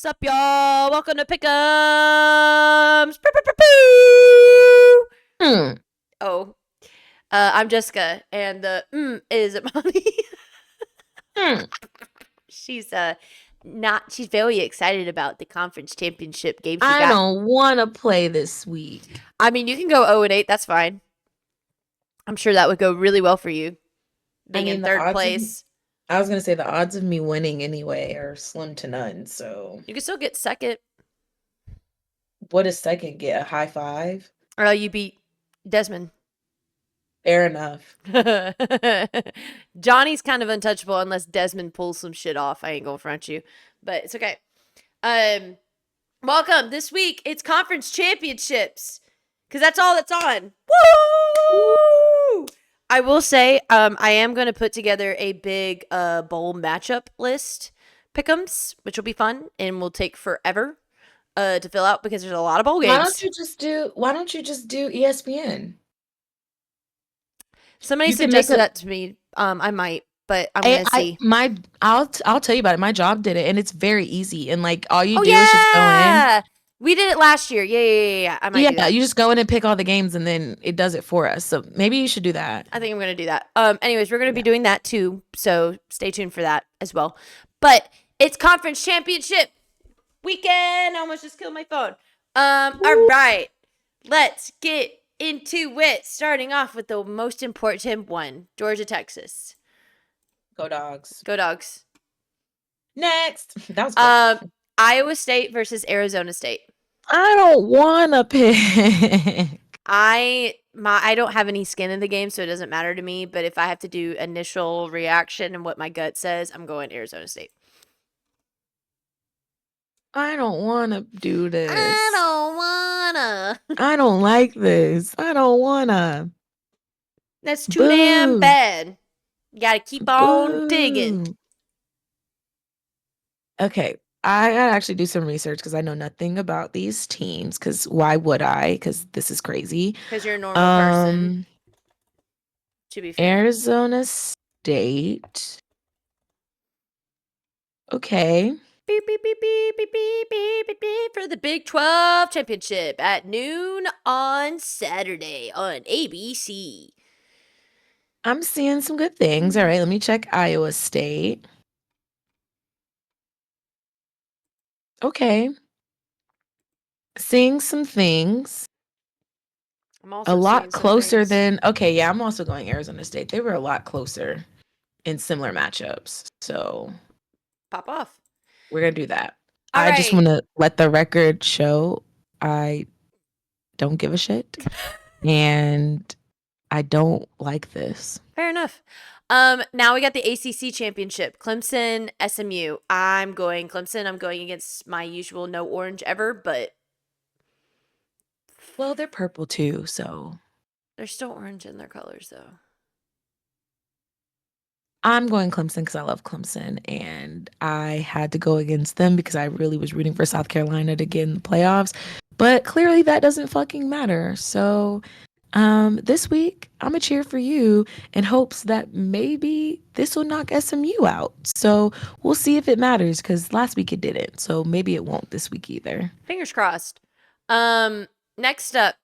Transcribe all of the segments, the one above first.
Sup, y'all? Welcome to Pick'ems. Hmm. Oh, I'm Jessica, and the is Amani. Hmm. she's not. She's very excited about the conference championship game she I got. don't want to play this week. I mean, you can go 0-8. That's fine. I'm sure that would go really well for you, I being in mean, the third odds of place. I was gonna say the odds of me winning anyway are slim to none. So, You can still get second. what does second get? A high five? Or you beat Desmond. Fair enough. Johnny's kind of untouchable unless Desmond pulls some shit off. I ain't gonna front you, but it's okay. Um, Welcome this week. It's conference championships because that's all that's on. Woo! I will say, I am going to put together a big bowl matchup list pick'ems, which will be fun and will take forever to fill out because there's a lot of bowl games. Why don't you just do ESPN? Somebody You can make suggested a that to me. I might, but I'm gonna see. I'll tell you about it. My job did it and it's very easy and like all you Oh do is just go in. yeah, we did it last year. Yeah. I might do Yeah, that. you just go in and pick all the games and then it does it for us. So maybe you should do that. I think I'm gonna do that. Anyways, we're gonna be Yeah. doing that too, so stay tuned for that as well. But it's conference championship weekend. I almost just killed my phone. All right, let's get into it. Starting off with the most important one: Georgia, Texas. Go dogs. Go dogs. Next. That was quick. Um, Iowa State versus Arizona State. I don't want to pick. I don't have any skin in the game, so it doesn't matter to me. But if I have to do initial reaction and what my gut says, I'm going Arizona State. I don't want to do I this. don't wanna. I don't like this. I don't want to. That's too damn Boo. bad. You gotta keep on digging. Boo. Okay. I gotta actually do some research because I know nothing about these teams. Because why would I? Because this is crazy. Because you're a normal person, Um, to be fair. Arizona State. Okay. Beep, beep, beep, beep, beep, beep, beep, beep, beep, for the Big 12 championship at noon on Saturday on ABC. I'm seeing some good things. All right, let me check Iowa State. Okay. Seeing some things. I'm A also seeing lot some closer things. than okay, yeah, I'm also going Arizona State. They were a lot closer in similar matchups. So Pop off. we're gonna do that. All I just right. wanna let the record show I don't give a shit. And I don't like this. Fair enough. Now we got the ACC championship. Clemson, SMU. I'm going Clemson. I'm going against my usual no orange ever, but Well, they're purple too, so they're still orange in their colors though. I'm going Clemson because I love Clemson, and I had to go against them because I really was rooting for South Carolina to get in the playoffs. But clearly, that doesn't fucking matter. So, this week I'm gonna cheer for you in hopes that maybe this will knock SMU out. So we'll see if it matters because last week it didn't. So maybe it won't this week either. Fingers crossed. Next up,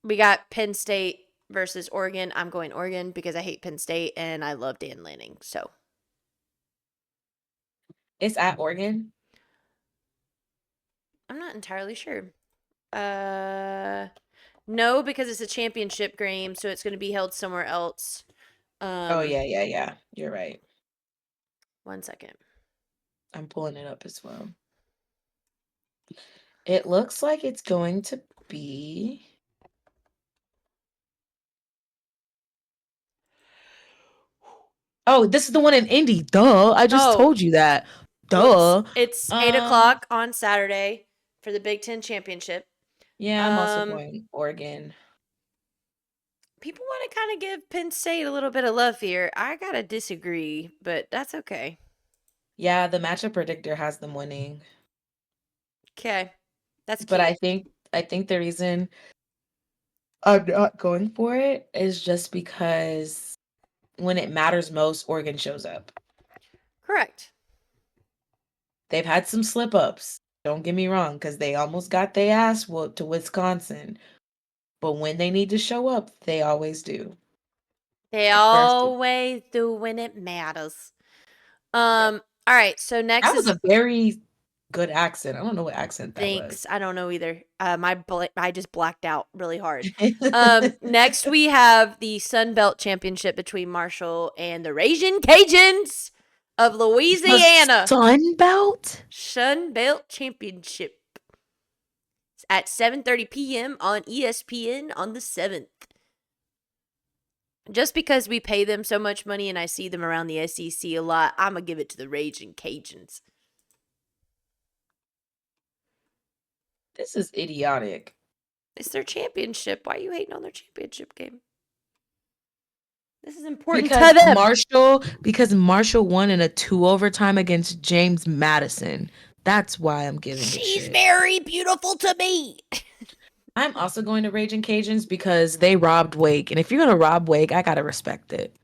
we got Penn State versus Oregon. I'm going Oregon because I hate Penn State and I love Dan Lanning. So It's at Oregon. I'm not entirely sure. No, because it's a championship game, so it's going to be held somewhere else. Oh Um, yeah. You're right. 1 second. I'm pulling it up as well. It looks like it's going to be. Oh, this is the one in Indy. Duh. I just Oh, told you that. whoops! Duh. It's eight Um, o'clock on Saturday for the Big Ten championship. yeah, I'm also Um, going Oregon. People want to kind of give Penn State a little bit of love here. I gotta disagree, but that's okay. Yeah, the matchup predictor has them winning. Okay, that's But cute. I think the reason I'm not going for it is just because when it matters most, Oregon shows up. Correct. They've had some slip ups. Don't get me wrong, because they almost got their ass whooped to Wisconsin. But when they need to show up, they always do. They Especially, always do when it matters. yeah. All right, so next That was is a very good accent. I don't know what accent that was. thanks. I don't know either. I just blacked out really hard. The Next we have the Sun Belt Championship between Marshall and the Raging Cajuns of Louisiana. Sun Belt? Sun Belt Championship at 7:30 p.m. on ESPN on the 7th. Just because we pay them so much money and I see them around the SEC a lot, I'm going to give it to the Raging Cajuns. This is idiotic. It's their championship. Why are you hating on their championship game? This is important to them. Because Marshall won in a 2 overtime against James Madison. That's why I'm giving it She's shit. very beautiful to me. I'm also going to Raging Cajuns because they robbed Wake. And if you're going to rob Wake, I got to respect it.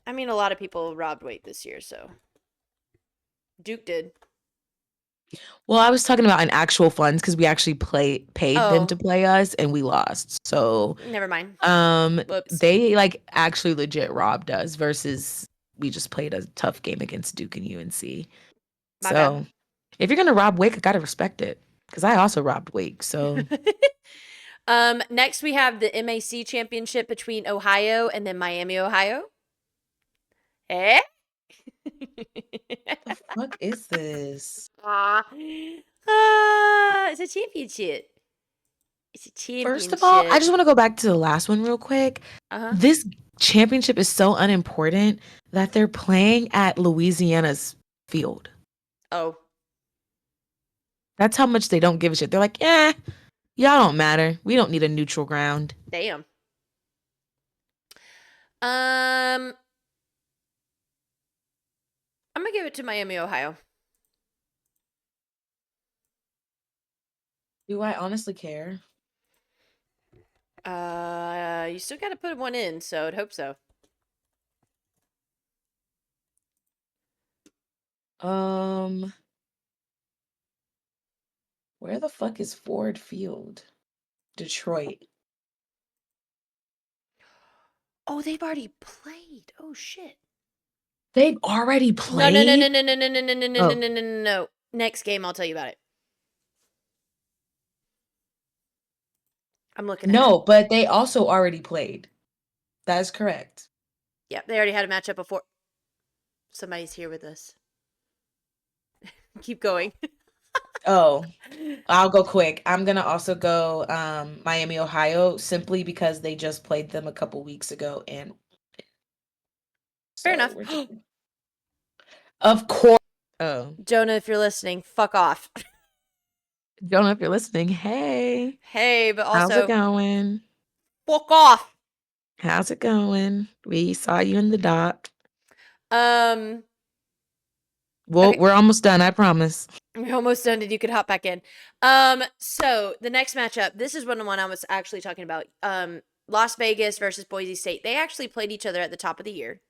I mean, a lot of people robbed weight this year, so. Duke did. Well, I was talking about in actual funds because we actually paid them Oh, to play us and we lost. So, never mind. Whoops. they like actually legit robbed us versus we just played a tough game against Duke and UNC. My bad. So, if you're going to rob Wake, I got to respect it because I also robbed Wake. So, Next we have the MAC championship between Ohio and then Miami, Ohio. Eh? the fuck is this? It's a championship. It's a First of all, I championship. just want to go back to the last one real quick. Uh-huh. This championship is so unimportant that they're playing at Louisiana's field. Oh, That's how much they don't give a shit. They're like, y'all don't matter. We don't need a neutral ground. damn. I'm gonna give it to Miami, Ohio. Do I honestly care? You still gotta put one in, so I'd hope so. Um, where the fuck is Ford Field? Detroit. Oh, they've already played. Oh shit. They've already No, no, no, no, played? no, no, no, no, no, no, no, no, Oh, no, no, no, no. Next game, I'll tell you about it. I'm looking at it. no, but they also already played. That is correct. Yeah, they already had a matchup before. Somebody's here with us. Keep going. Oh, I'll go quick. I'm gonna also go Miami, Ohio, simply because they just played them a couple weeks ago, and Fair so enough. we're just of course. Oh, Jonah, if you're listening, fuck off. Jonah, if you're listening, hey, Hey, but how's it also, going? fuck off. How's it going? We saw you in the dock. Um, Well, okay. we're almost done, I promise. We're almost done and you could hop back in. So the next matchup, this is one I was actually talking about. Las Vegas versus Boise State. They actually played each other at the top of the year.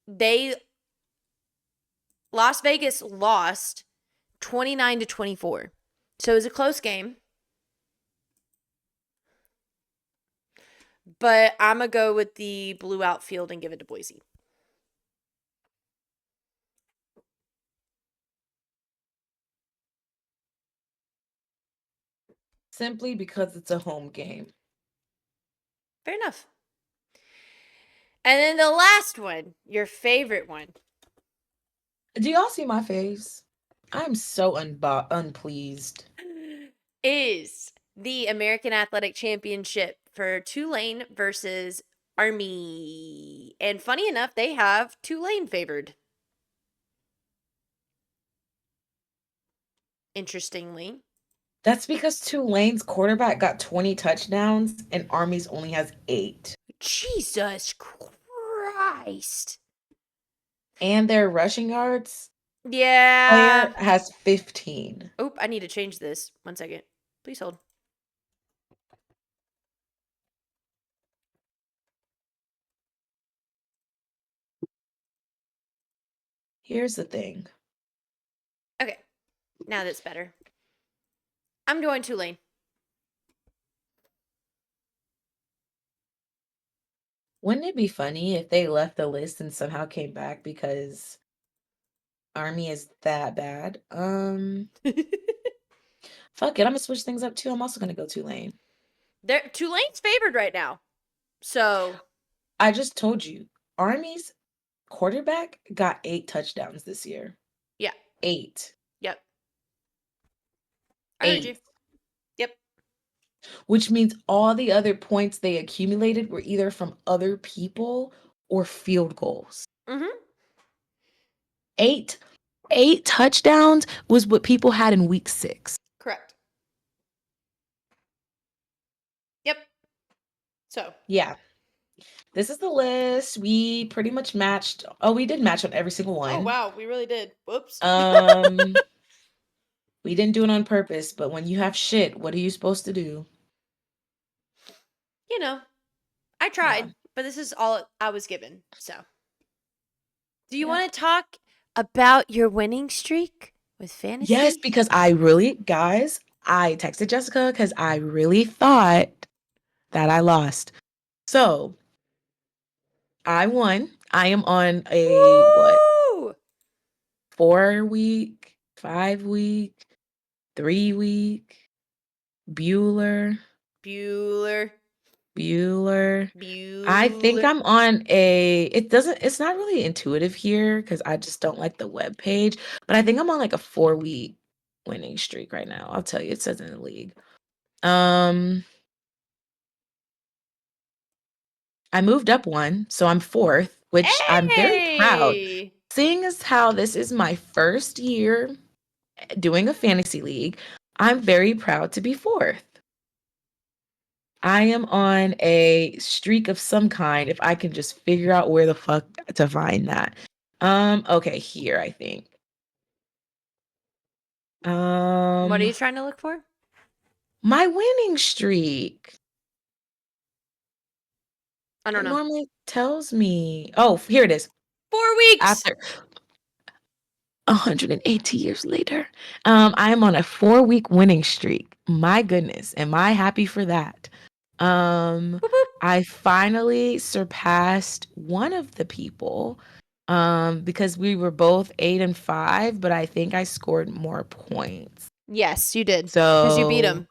They Las Vegas lost 29-24. So it was a close game. But I'm going to go with the blue outfield and give it to Boise. Simply because it's a home game. Fair enough. And then the last one, your favorite one. Do y'all see my face? I'm so unpleased. Is the American Athletic Championship for Tulane versus Army. And funny enough, they have Tulane favored. Interestingly. That's because Tulane's quarterback got 20 touchdowns and Army's only has 8. Jesus Christ. And their rushing yards Yeah. player has 15. Oop, I need to change this. 1 second. Please hold. Here's the thing. Okay, now that's better. I'm going Tulane. Wouldn't it be funny if they left the list and somehow came back because Army is that bad? Fuck it. I'm gonna switch things up too. I'm also gonna go Tulane. Tulane's favored right now. So I just told you, Army's quarterback got 8 touchdowns this year. yeah, 8. yep. I heard you. 8. Yep. Which means all the other points they accumulated were either from other people or field goals. Mm-hmm. 8 8 touchdowns was what people had in week 6. Correct. Yep. So Yeah. This is the list. We pretty much matched. Oh, we did match on every single oh one. wow, we really did. Whoops. Um, we didn't do it on purpose, but when you have shit, what are you supposed to do? You know, I Yeah. tried, but this is all I was given. So do you Yeah. want to talk about your winning streak with fantasy? Yes, because I texted Jessica because I really thought that I lost. So I won. I am on a what? Woo! 4 week, 5 week, 3 week, Bueller, Bueller. Bueller. I think Bueller. I'm on it's not really intuitive here because I just don't like the web page, but I think I'm on like a 4 week winning streak right now. I'll tell you, it says in the league. I moved up one, so I'm 4th, which I'm very proud. Hey! Seeing as how this is my first year doing a fantasy league, I'm very proud to be 4th. I am on a streak of some kind if I can just figure out where the fuck to find that. Okay, here I think. What are you Um trying to look for? my winning streak. I don't It know. normally tells me. Oh, here it is. 4 weeks. After 180 years later, I am on a 4 week winning streak. My goodness, am I happy for that? Um, Boop, boop. I finally surpassed one of the people, because we were both 8 and 5, but I think I scored more points. Yes, you did. Because you beat So him.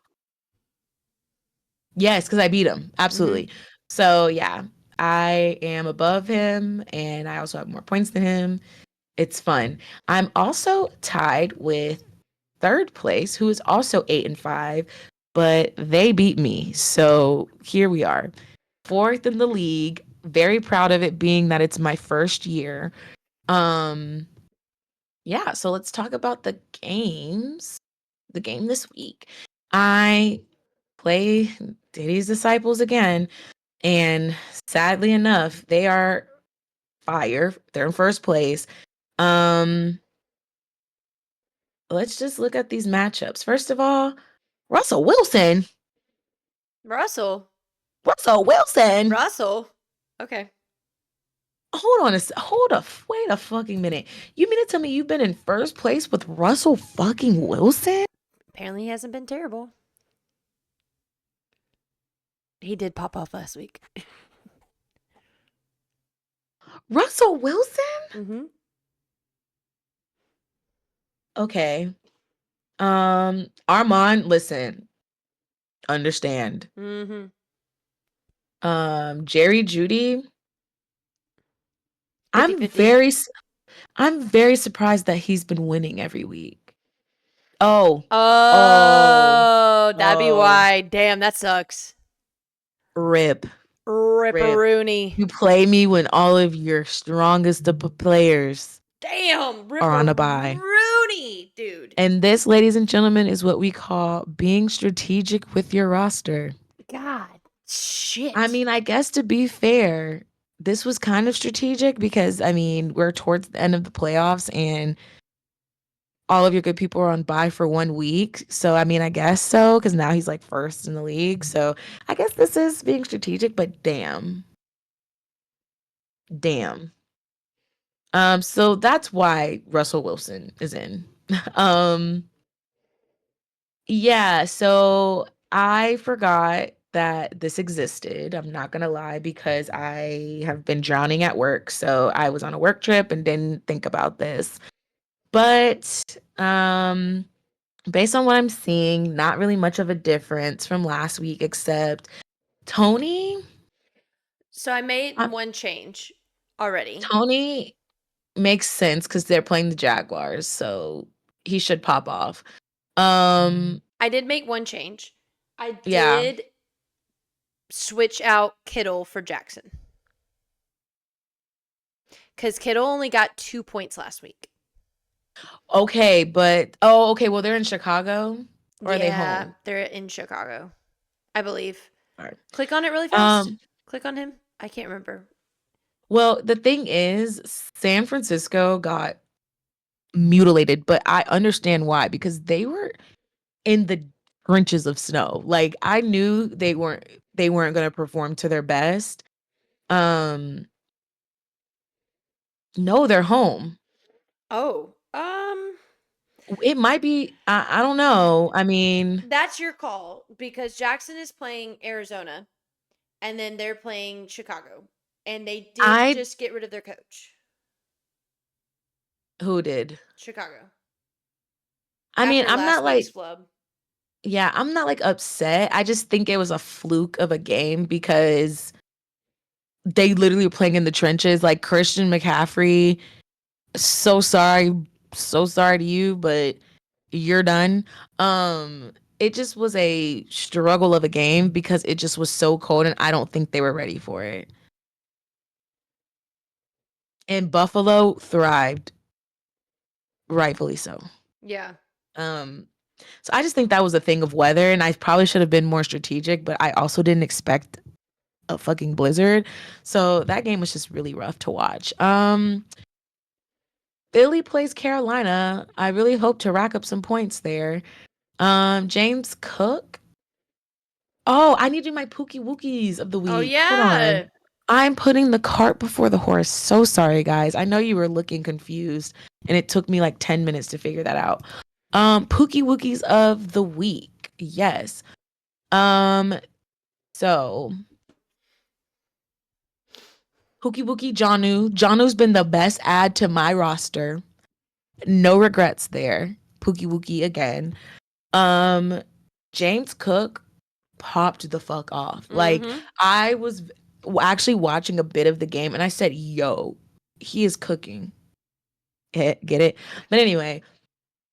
yes, because I beat him. Mm-hmm. Absolutely. So yeah, I am above him, and I also have more points than him. It's fun. I'm also tied with 3rd place, who is also 8 and 5, but they beat me. So here we are, 4th in the league. Very proud of it, being that it's my first year. Um, yeah. So let's talk about the games. The game this week, I play Diddy's Disciples again, and sadly enough, they are fire. They're in 1st place. Um, let's just look at these matchups. First of all, Russell Wilson. Russell. Russell Wilson. Russell. Okay. Hold on wait a fucking minute. You mean to tell me you've been in 1st place with Russell fucking Wilson? Apparently he hasn't been terrible. He did pop off last week. Russell Wilson? Mm-hmm. Okay. Armand, listen, understand. Mm-hmm. Jerry Judy, 50 I'm 50. very s- I'm very surprised that he's been winning every week. Oh, oh, Oh, that'd be oh, why. Damn, that sucks. rip, rip. Ripperoony. You play me when all of your strongest players Damn, are on a bye. Ripperoony, dude. And this, ladies and gentlemen, is what we call being strategic with your roster. God, I shit. mean, I guess to be fair, this was kind of strategic because, I mean, we're towards the end of the playoffs and all of your good people are on bye for 1 week. So, I mean, I guess so, because now he's like 1st in the league. So, I guess this is being strategic, but damn. Damn. So that's why Russell Wilson is in. um, yeah, so I forgot that this existed. I'm not gonna lie because I have been drowning at work. So I was on a work trip and didn't think about this. But based on what I'm seeing, not really much of a difference from last week, except Tony. So I made uh, one change already. Tony makes sense because they're playing the Jaguars, so he should pop off. Um, I did make one change. I yeah. did switch out Kittle for Jackson because Kittle only got 2 points last week. Okay, but oh, okay. Well, they're in Chicago, or are they Yeah, home? they're in Chicago, I believe. All right. Click on it really fast. Um, Click on him. I can't remember. well, the thing is, San Francisco got mutilated, but I understand why because they were in the trenches of snow. Like I knew they weren't going to perform to their best. Um, no, they're home. Oh, It might be. I don't know. I mean, that's your call because Jackson is playing Arizona and then they're playing Chicago. And they did I just get rid of their coach, who did. Chicago, I mean, after I'm last not week's like flub. yeah, I'm not like upset. I just think it was a fluke of a game because they literally were playing in the trenches. Like Christian McCaffrey, so sorry, so sorry to you, but you're done. It just was a struggle of a game because it just was so cold and I don't think they were ready for it. And Buffalo thrived, rightfully so. Yeah. Um, so I just think that was a thing of weather, and I probably should have been more strategic, but I also didn't expect a fucking blizzard. So that game was just really rough to watch. Philly plays Carolina. I really hope to rack up some points there. James Cook. Oh, I need to do my Pookie Wookies of the Oh, week. Hold on. yeah. I'm putting the cart before the horse. So sorry, guys. I know you were looking confused, and it took me like 10 minutes to figure that out. Pookie Wookies of the week. Yes. Um, so Pookie Wookie Janu. Janu's been the best add to my roster. No regrets there. Pookie Wookie again. Um, James Cook popped the fuck off. Like Mm-hmm. I was actually watching a bit of the game and I said, "Yo, he is cooking." Get it? But anyway,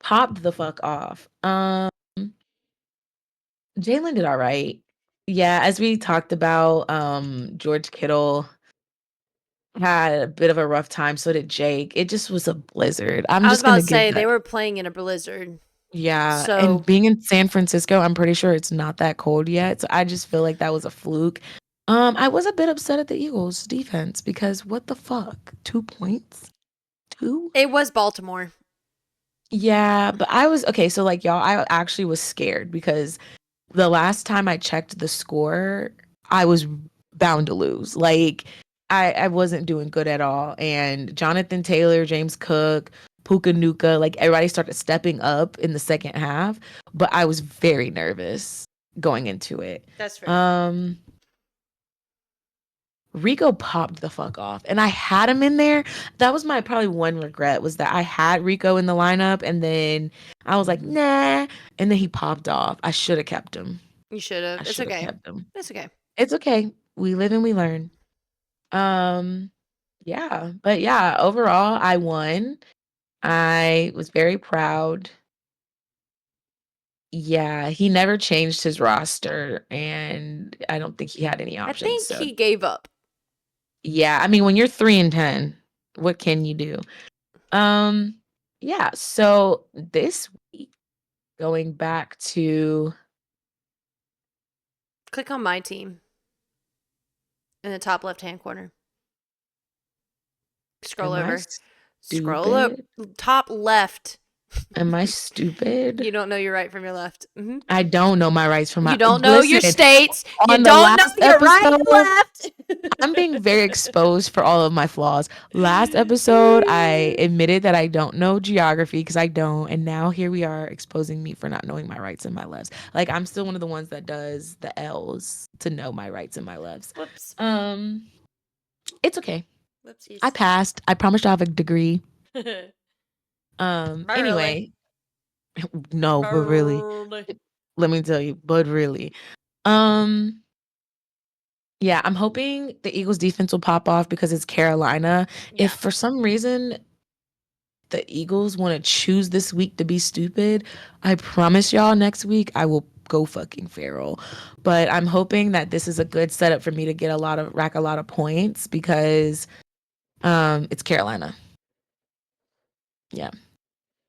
popped the fuck off. Jalen did all right. Yeah, as we talked about, George Kittle had a bit of a rough time. So did Jake. It just was a blizzard. I'm I was just about gonna to give say they that. were playing in a blizzard. Yeah, and So being in San Francisco, I'm pretty sure it's not that cold yet. So I just feel like that was a fluke. I was a bit upset at the Eagles defense because what the fuck? 2 points? Two? it was Baltimore. Yeah, but I was okay. So like y'all, I actually was scared because the last time I checked the score, I was bound to lose. Like I wasn't doing good at all. And Jonathan Taylor, James Cook, Puka Nuka, like everybody started stepping up in the second half, but I was very nervous going into it. That's fair. Um Rico popped the fuck off and I had him in there. That was my probably one regret was that I had Rico in the lineup and then I was like, nah. And then he popped off. I should have kept him. You should have. I It's should have okay. kept him. It's okay. It's okay. We live and we learn. Um, yeah, but yeah, overall, I won. I was very proud. Yeah, he never changed his roster, and I don't think he had any I options. think So he gave up. yeah, I mean, when you're 3-10, what can you do? Um, yeah. So this week, going back to Click on my team in the top left hand corner. Scroll am I over. Scroll up stupid? top left. Am I stupid? You don't know your right from your left. I don't know my rights from You my don't know your listen. states. You On the don't know last your right and episode, left. I'm being very exposed for all of my flaws. Last episode, I admitted that I don't know geography because I don't, and now here we are exposing me for not knowing my rights and my lefts. Like I'm still one of the ones that does the L's to know my rights and my lefts. Whoops. It's okay. I Whoopsies. passed. I promised I have a degree. Barely. Anyway, no, but really, Barely. let me tell you, but really. Um, yeah, I'm hoping the Eagles defense will pop off because it's Carolina. If Yeah. for some reason the Eagles want to choose this week to be stupid, I promise y'all next week I will go fucking feral. But I'm hoping that this is a good setup for me to get rack a lot of points because it's Carolina. Yeah.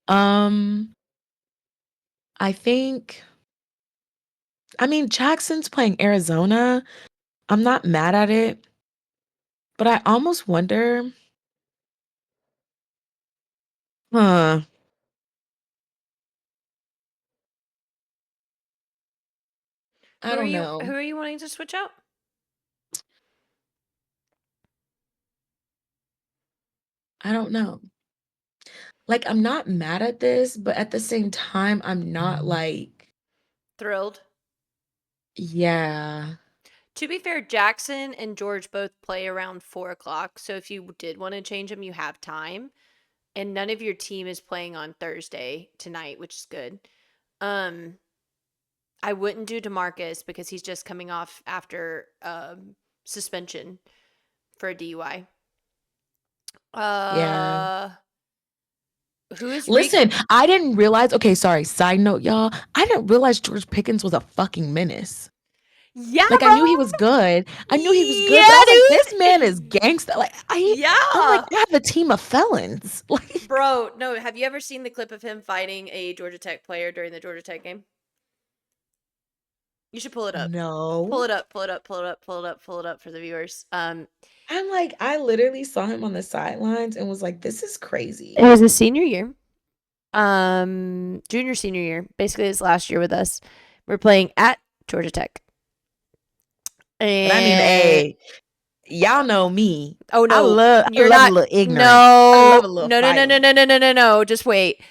Um I think Jackson's playing Arizona. I'm not mad at it, but I almost wonder, huh, I don't Who know. are you wanting to switch out? I don't know. Like I'm not mad at this, but at the same time I'm not like, Thrilled. yeah. To be fair, Jackson and George both play around 4 o'clock. So if you did want to change them, you have time. And none of your team is playing on Thursday tonight, which is good. Um, I wouldn't do DeMarcus because he's just coming off after suspension for a DUI. Yeah. Uh, who is Reek? Listen, I didn't realize, okay, sorry, side note, y'all. I didn't realize George Pickens was a fucking menace. Yeah, Like I bro. knew he was good. I knew he was good, but I Yeah, was like, this man is dude. gangster. Like I'm like, Yeah. I have a team of felons. Like Bro, no, have you ever seen the clip of him fighting a Georgia Tech player during the Georgia Tech game? You should pull it up. Pull no. it up, pull it up, pull it up, pull it up, pull it up for the viewers. I'm like, I literally saw him on the sidelines and was like, this is It crazy. was his senior year. Junior senior year, basically his last year with us. We're playing at Georgia Tech. But I mean, And hey, y'all know me. oh no, I you're love a not. little ignorance. I love No, a little no, no, no, no, fighting. no, no, no, no, no. Just wait.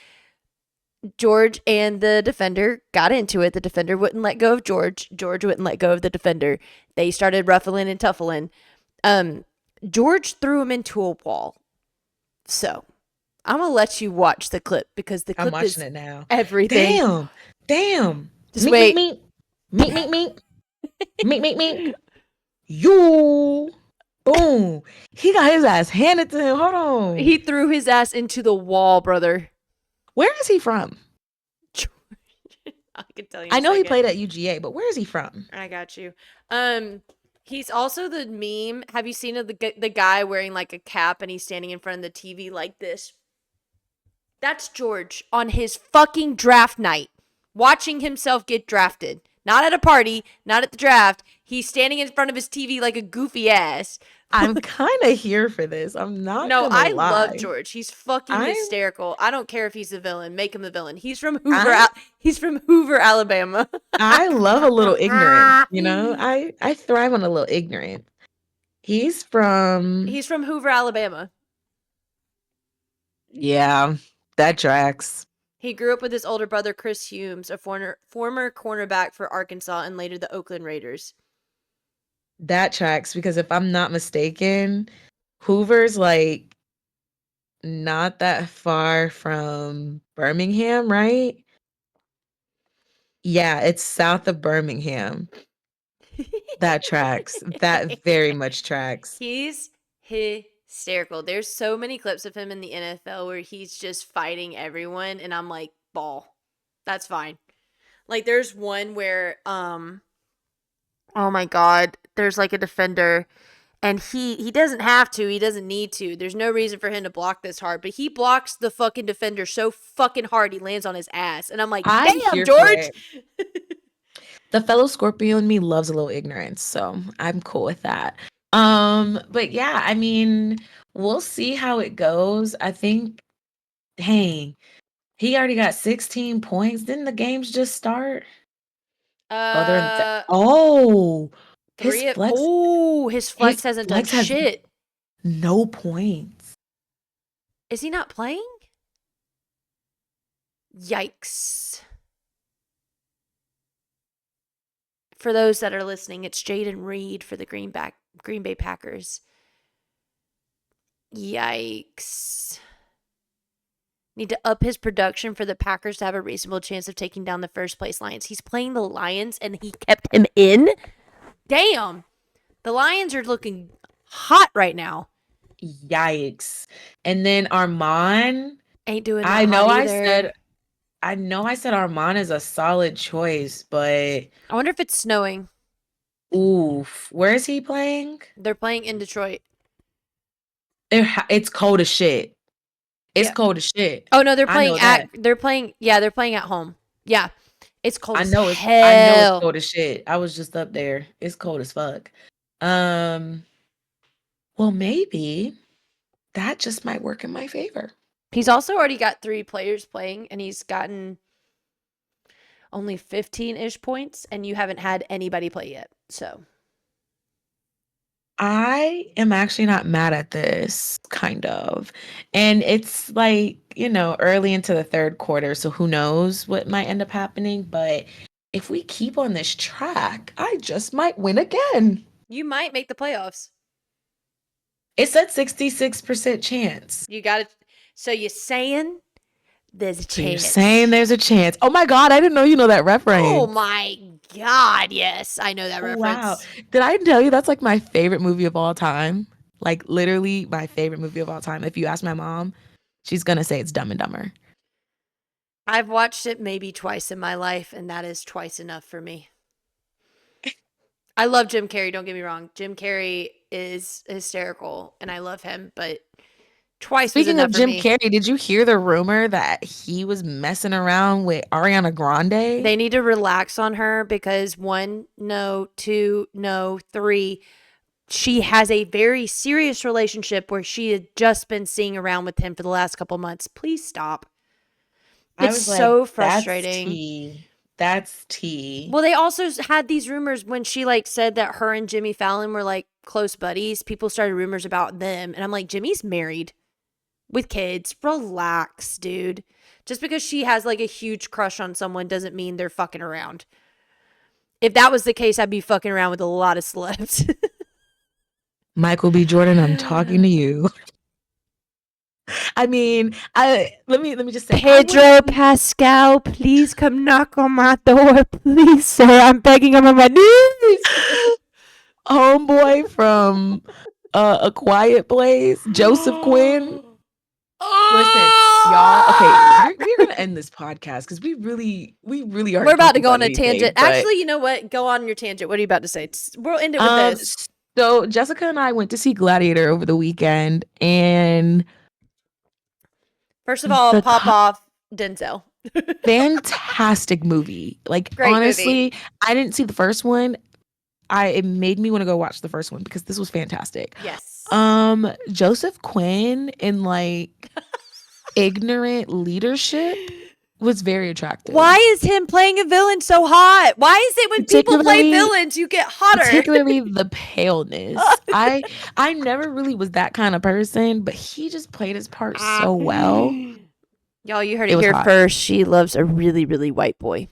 George and the defender got into it. The defender wouldn't let go of George. George wouldn't let go of the defender. They started ruffling and tuffling. George threw him into a wall. So I'm gonna let you watch the clip because the I'm clip watching is it now. everything. Damn. Damn. Just Meek, meek, wait. meek. Meek, meek, meek. Meek, meek, meek. You. Boom. He got his ass handed to him. Hold on. He threw his ass into the wall, brother. Where is he from? I can tell you in I a know he second. played at UGA, but where is he from? I got you. He's also the meme. Have you seen of the guy wearing like a cap and he's standing in front of the TV like this? That's George on his fucking draft night, watching himself get drafted. Not at a party, not at the draft. He's standing in front of his TV like a goofy ass. I'm kind of here for this. I'm not No, gonna I love lie. George. He's fucking I'm hysterical. I don't care if he's the villain. Make him the villain. He's from Hoover. I He's from Hoover, Alabama. I love a little ignorance, you know? I thrive on a little ignorance. He's from He's from Hoover, Alabama. yeah, that tracks. He grew up with his older brother Chris Humes, a former cornerback for Arkansas and later the Oakland Raiders. That tracks because if I'm not mistaken, Hoover's like not that far from Birmingham, right? Yeah, it's south of Birmingham. That tracks. That very much tracks. He's hysterical. There's so many clips of him in the NFL where he's just fighting everyone and I'm like, ball. That's fine. Like there's one where oh my god, there's like a defender and he doesn't have to, he doesn't need to. There's no reason for him to block this hard, but he blocks the fucking defender so fucking hard he lands on his ass. And I'm like, I'm "Damn, here for George." it. The fellow Scorpio in me loves a little ignorance, so I'm cool with that. But yeah, we'll see how it goes. I think, dang, He already got 16 points. Didn't the games just start? Oh, they're in the Uh, oh, his three. flex Oh, his his flex hasn't done flex has shit. no points. Is he not playing? Yikes. For those that are listening, it's Jaden Reed for the Green Bay Packers. Yikes. Need to up his production for the Packers to have a reasonable chance of taking down the first place Lions. He's playing the Lions and he kept him in? Damn. The Lions are looking hot right now. Yikes. And then Armand, Ain't doing that I hot know either. I know I said Armand is a solid choice, but I wonder if it's snowing. oof, where is he playing? They're playing in Detroit. It's cold as shit. It's Yeah. cold as shit. Oh no, they're I know playing that. they're playing at home. Yeah. It's cold as I know it's hell. cold as shit. I was just up there. It's cold as fuck. Um, well, maybe that just might work in my favor. He's also already got 3 players playing and he's gotten only 15-ish points and you haven't had anybody play yet. So, I am actually not mad at this, kind of. And it's like, early into the third quarter, so who knows what might end up happening. But if we keep on this track, I just might win again. you might make the playoffs. It's at 66% chance. You got it. So you're saying there's a So you're chance. saying there's a chance. Oh my God, I didn't know you know that reference. Oh my God, yes. I know that reference. Wow. Did I tell you that's like my favorite movie of all time? Like literally my favorite movie of all time. If you ask my mom, she's gonna say it's Dumb and Dumber. I've watched it maybe twice in my life, and that is twice enough for me. I love Jim Carrey, don't get me wrong. Jim Carrey is hysterical, and I love him, but twice was Speaking enough of for Jim me. Carrey, did you hear the rumor that he was messing around with Ariana Grande? They need to relax on her because 1, no, 2, no, 3. She has a very serious relationship where she had just been seeing around with him for the last couple months. Please stop. I It's was like, so that's frustrating. tea. That's tea. Well, they also had these rumors when she said that her and Jimmy Fallon were close buddies. People started rumors about them, and I'm like, Jimmy's married with kids. Relax, dude. Just because she has a huge crush on someone doesn't mean they're fucking around. If that was the case, I'd be fucking around with a lot of celebs. Michael B. Jordan, I'm talking to you. I mean, let me just say, Pedro Pascal, please come knock on my door, please, sir. I'm begging him on my knees. homeboy from A Quiet Place, Joseph Quinn. Listen, y'all. Okay, we're gonna end this podcast because we really are. We're about to go on a tangent. Actually, you know what? Go on your tangent. What are you about to say? We'll end it with this. So Jessica and I went to see Gladiator over the weekend, and first of all, pop off Denzel. Fantastic movie. Great honestly, movie. I didn't see the first one. It made me want to go watch the first one because this was fantastic. Yes. Joseph Quinn in ignorant leadership was very attractive. Why is him playing a villain so hot? Why is it when people play villains, you get hotter? Particularly the paleness. I never really was that kind of person, but he just played his part so well. Y'all, you heard it here first. She loves a really, really white boy.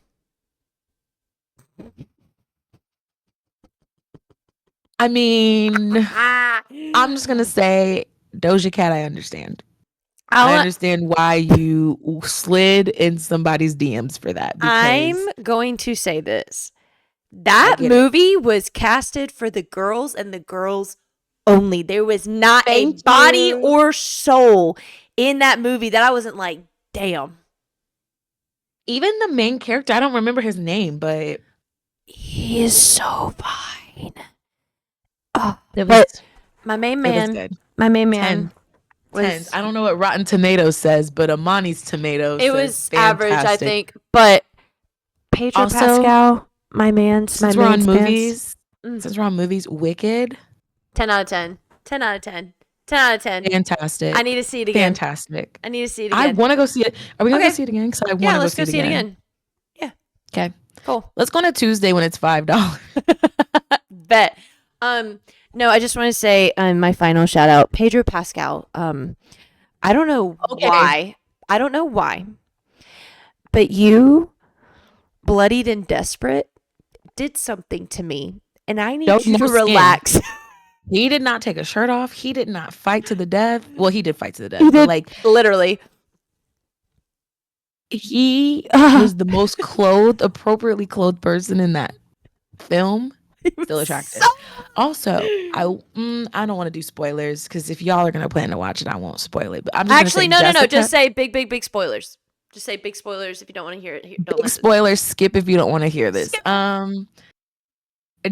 I mean, I'm just gonna say, Doja Cat, I understand. I understand why you slid in somebody's DMs for that. I'm going to say this. That movie was casted for the girls and the girls only. There was not a body or soul in that movie that I wasn't like, damn. Even the main character, I don't remember his name, but he is so fine. Oh, but my main man, my main man. 10. I don't know what Rotten Tomatoes says, but Amani's Tomatoes. It was average, I think. But Pedro Pascal, my man. Since we're on movies, Wicked. 10 out of 10. 10 out of 10. 10 out of 10. I Fantastic. need to see it again. Fantastic. I need to see it I again. want to go see it. Are we going to go Okay. see it again? Because I want Yeah, to go let's see go it see it again. again. Yeah. Okay. Cool. Let's go on a Tuesday when it's $5. Bet. No, I just want to say my final shout out, Pedro Pascal. I don't know Okay. why. I don't know why. But you, bloodied and desperate, did something to me. And I need you No to skin. relax. He did not take a shirt off. He did not fight to the death. Well, he did fight to the death, He but did like literally. he was the most appropriately clothed person in that film. Still attractive. So... Also, I don't want to do spoilers because if y'all are gonna plan to watch it, I won't spoil it. But I'm just Actually, gonna say no. Jessica. Just say big spoilers. Just say big spoilers if you don't want to hear it. Don't Big listen. spoilers. Skip if you don't want to hear this. Skip.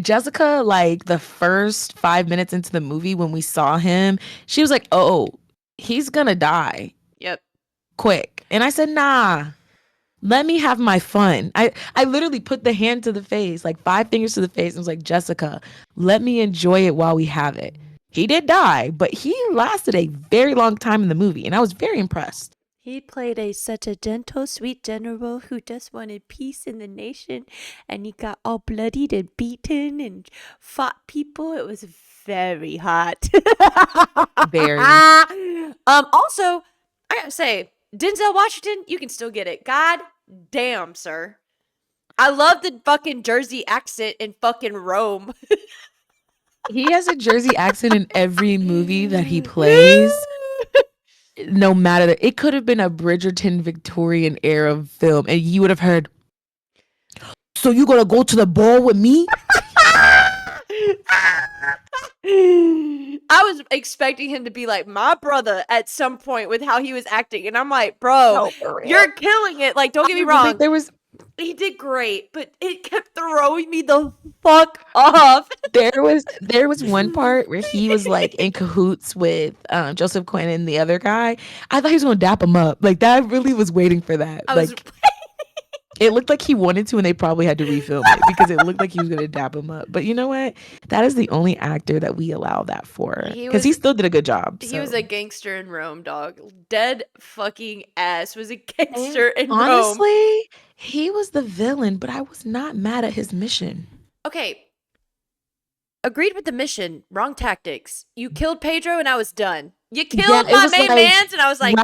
Jessica, like the first 5 minutes into the movie when we saw him, she was like, "Oh, he's gonna die." Yep. Quick. And I said, "Nah. Let me have my fun." I literally put the hand to the face, like 5 fingers to the face, and was like, "Jessica, let me enjoy it while we have it." He did die, but he lasted a very long time in the movie, and I was very impressed. He played such a gentle, sweet general who just wanted peace in the nation, and he got all bloodied and beaten and fought people. It was very hot. Very. Also, I gotta say, Denzel Washington, you can still get it. God damn, sir. I love the fucking Jersey accent in fucking Rome. He has a Jersey accent in every movie that he plays. No matter it could have been a Bridgerton Victorian era film, and you would have heard. So you gonna go to the ball with me? I was expecting him to be like my brother at some point with how he was acting, and I'm like, bro, you're killing it. Like, don't get me wrong. He did great, but it kept throwing me the fuck off. There was one part where he was like in cahoots with Joseph Quinn and the other guy. I thought he was gonna dap him up. Like that really was waiting for that. It looked like he wanted to, and they probably had to refilm it because it looked like he was gonna dap him up. But you know what? That is the only actor that we allow that for because he still did a good job. He was a gangster in Rome, dog. Dead fucking ass was a gangster in Rome. Honestly, he was the villain, but I was not mad at his mission. Okay. Agreed with the mission. Wrong tactics. You killed Pedro, and I was done. You killed my main mans, and I was like,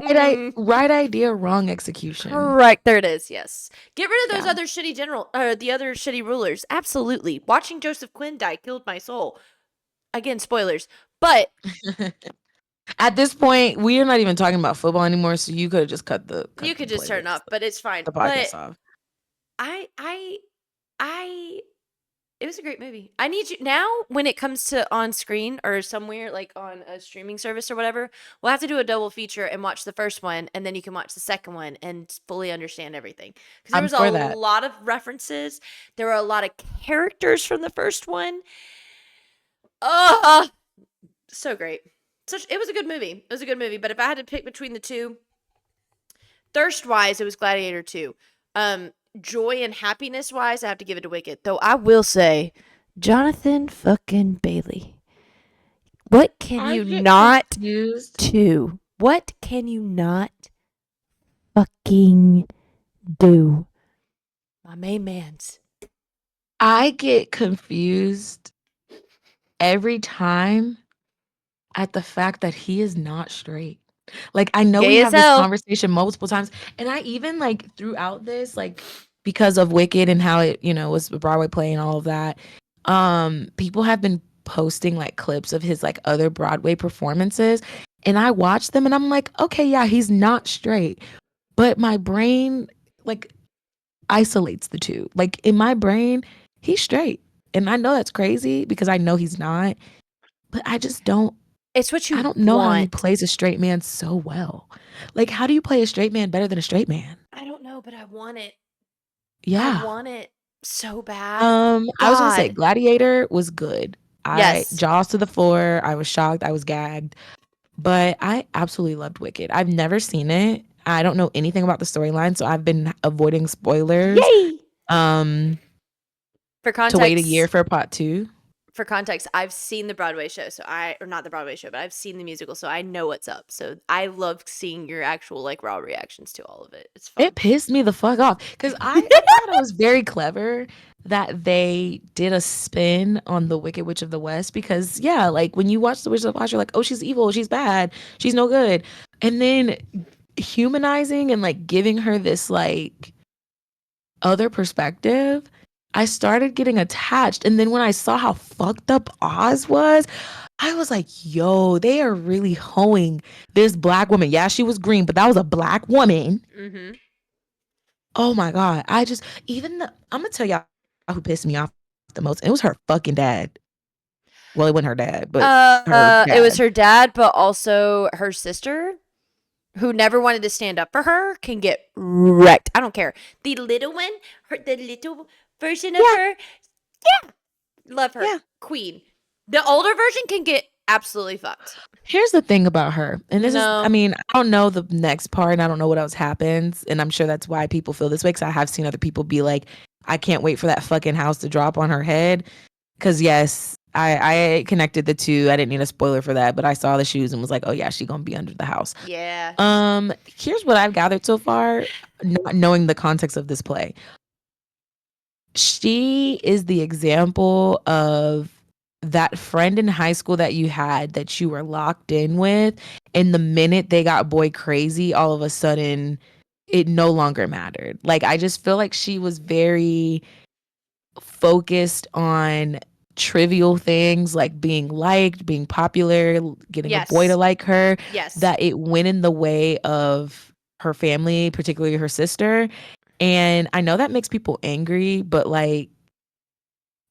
right idea, wrong execution. Correct. There it is. Yes. Get rid of those other shitty the other shitty rulers. Absolutely. Watching Joseph Quinn die killed my soul. Again, spoilers. But at this point, we are not even talking about football anymore, so you could have just you could just turn off, but it's fine. The podcast off. It was a great movie. I need you now when it comes to on screen or somewhere like on a streaming service or whatever, we'll have to do a double feature and watch the first one, and then you can watch the second one and fully understand everything. Because there was a lot of references. There were a lot of characters from the first one. So great. It was a good movie. It was a good movie. But if I had to pick between the two, thirst wise, it was Gladiator 2. Joy and happiness wise, I have to give it to Wicked. Though I will say, Jonathan fucking Bailey. What can you not do? What can you not fucking do? My main man's. I get confused every time at the fact that he is not straight. Like, I know we have this conversation multiple times, and I even like throughout this, like because of Wicked and how it, was a Broadway play and all of that, people have been posting like clips of his like other Broadway performances, and I watch them and I'm like, okay, yeah, he's not straight, but my brain like isolates the two. Like in my brain, he's straight, and I know that's crazy because I know he's not, but I just don't. It's what I don't know how he plays a straight man so well. Like, how do you play a straight man better than a straight man? I don't know, but I want it. Yeah. I want it so bad. I was gonna say Gladiator was good. Yes. Jaws to the floor. I was shocked. I was gagged. But I absolutely loved Wicked. I've never seen it. I don't know anything about the storyline, so I've been avoiding spoilers. Yay! For context, to wait a year for part 2. for context, I've seen the Broadway show, or not the Broadway show, but I've seen the musical, so I know what's up. So I love seeing your actual like raw reactions to all of it. It's It fun. pissed me the fuck off because I thought it was very clever that they did a spin on the Wicked Witch of the West because yeah, like when you watch the Witch of the West, you're like, oh, she's evil, she's bad, she's no good, and then humanizing and like giving her this like other perspective, I started getting attached. And then when I saw how fucked up Oz was, I was like, yo, they are really hoeing this black woman. Yeah, she was green, but that was a black woman. Mm-hmm. Oh my God. I'm gonna tell y'all who pissed me off the most. It was her fucking dad. Well, it wasn't her dad, but her It was dad. her dad, but also her sister, who never wanted to stand up for her, can get wrecked. I don't care. The little one, the little version of Yeah, her, love her, yeah. queen. The older version can get absolutely fucked. Here's the thing about her, and this is, I No. mean, I don't know the next part, and I don't know what else happens, and I'm sure that's why people feel this way, because I have seen other people be like, I can't wait for that fucking house to drop on her head, because yes, I connected the two. I didn't need a spoiler for that, but I saw the shoes and was like, oh yeah, she gonna be under the house. Yeah. Here's what I've gathered so far, not knowing the context of this play. She is the example of that friend in high school that you had that you were locked in with, and the minute they got boy crazy, all of a sudden it no longer mattered. Like I just feel like she was very focused on trivial things like being liked, being popular, getting a boy to Yes. like her, Yes. that it went in the way of her family, particularly her sister. And I know that makes people angry, but like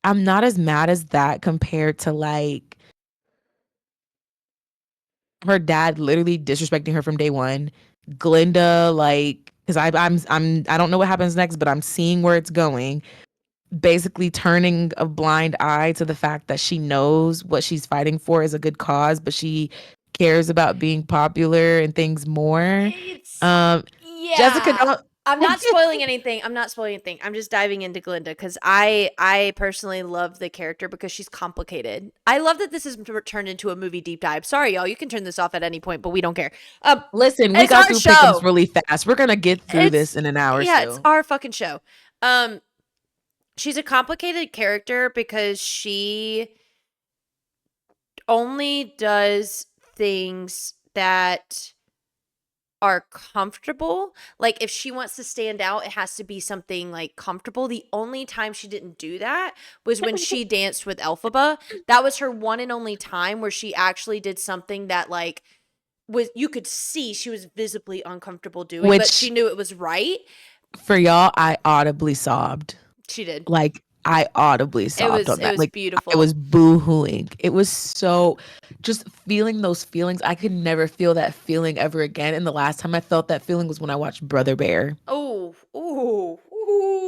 I'm not as mad as that compared to like her dad literally disrespecting her from day one. Glinda, like, because I don't know what happens next, but I'm seeing where it's going. Basically turning a blind eye to the fact that she knows what she's fighting for is a good cause, but she cares about being popular and things more. It's Um, Jessica, yeah. don't. I'm not spoiling anything. I'm not spoiling anything. I'm just diving into Glinda because I personally love the character because she's complicated. I love that this is turned into a movie deep dive. Sorry, y'all. You can turn this off at any point, but we don't care. Listen, we It's got our through pickums show. really fast. We're gonna get through It's this in an hour yeah, it's still. our fucking show. Um, she's a complicated character because she only does things that are comfortable. Like if she wants to stand out, it has to be something like comfortable. The only time she didn't do that was when she danced with Elphaba. That was her one and only time where she actually did something that like was you could see she was visibly uncomfortable doing, but she Which knew it was right. for y'all, I audibly sobbed. She did. Like I audibly sobbed on It that. was Like I beautiful. was boo-hooing. It was so just feeling those feelings. I could never feel that feeling ever again. And the last time I felt that feeling was when I watched Brother Bear. Oh, ooh,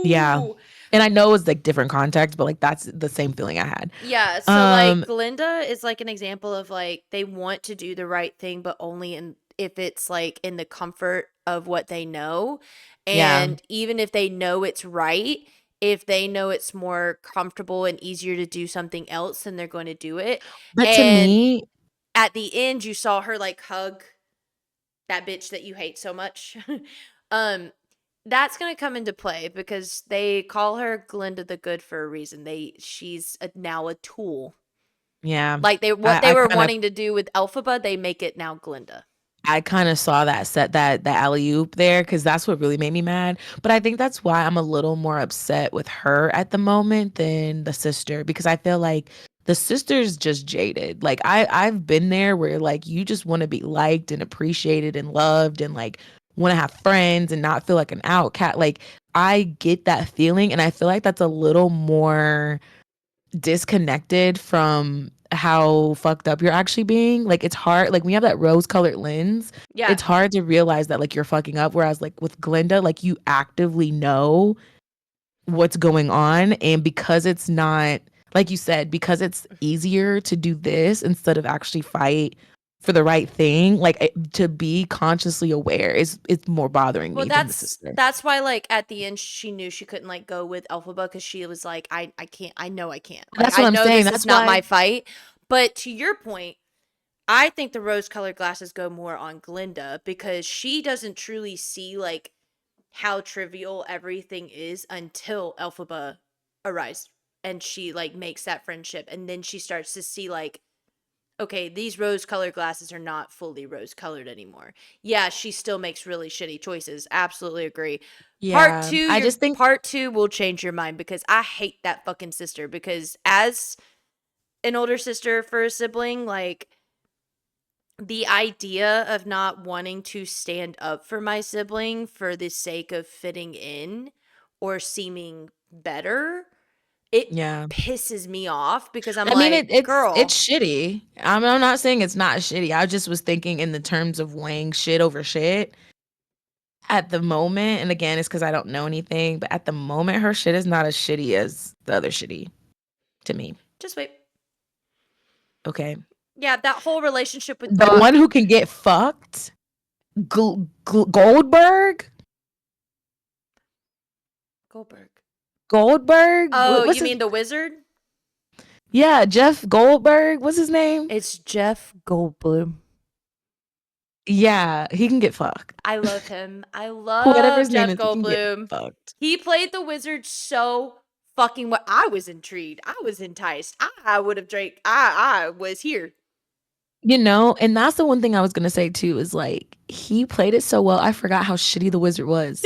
Yeah. ooh. And I know it was like different context, but like that's the same feeling I had. Yeah, so like Um, Glinda is like an example of like they want to do the right thing, but only in if it's like in the comfort of what they know. yeah. And even if they know it's right, if they know it's more comfortable and easier to do something else, then they're going to do it. But to And me, at the end, you saw her like hug that bitch that you hate so much. um, that's gonna come into play because they call her Glinda the Good for a reason. She's now a tool. yeah. Like what they I were kind of wanting to do with Elphaba, they make it now Glinda. I kind of saw that set that alley oop there because that's what really made me mad. But I think that's why I'm a little more upset with her at the moment than the sister because I feel like the sister's just jaded. Like I've been there where like you just want to be liked and appreciated and loved and like want to have friends and not feel like an outcast. Like I get that feeling and I feel like that's a little more disconnected from how fucked up you're actually being. Like it's hard, like when you have that rose colored lens, Yeah. it's hard to realize that like you're fucking up. Whereas like with Glinda, like you actively know what's going on. And because it's not, like you said, because it's easier to do this instead of actually fight for the right thing. Like to be consciously aware is it's more bothering Well, me than the that's sister. that's why like at the end she knew she couldn't like go with Elphaba because she was like, I can't, I know I can't. Like That's I what I'm know saying. this is That's not why. my fight. But to your point, I think the rose colored glasses go more on Glinda because she doesn't truly see like how trivial everything is until Elphaba arrives and she like makes that friendship and then she starts to see like, okay, these rose colored glasses are not fully rose colored anymore. Yeah, she still makes really shitty choices. Absolutely agree. Yeah, I just think. Part two will change your mind because I hate that fucking sister because as an older sister for a sibling, like the idea of not wanting to stand up for my sibling for the sake of fitting in or seeming better, it Yeah, pisses me off because I'm I mean like, it's girl, shitty. I'm not saying it's not shitty. I just was thinking in the terms of weighing shit over shit at the moment. And again, it's because I don't know anything. But at the moment, her shit is not as shitty as the other shitty to me. just wait. Okay, Yeah, that whole relationship with the Bob one who can get fucked, Goldberg. Goldberg. Goldberg. Oh, What's you his? mean the wizard? Yeah, Jeff Goldberg. What's his name? It's Jeff Goldblum. Yeah, he can get fucked. I love him. I Whatever love his name Jeff is, he can get Goldblum. fucked. He played the wizard so fucking well. I was intrigued. I was enticed. I would have drank. I was here. You know, and that's the one thing I was gonna say too is like he played it so well. I forgot how shitty the wizard was.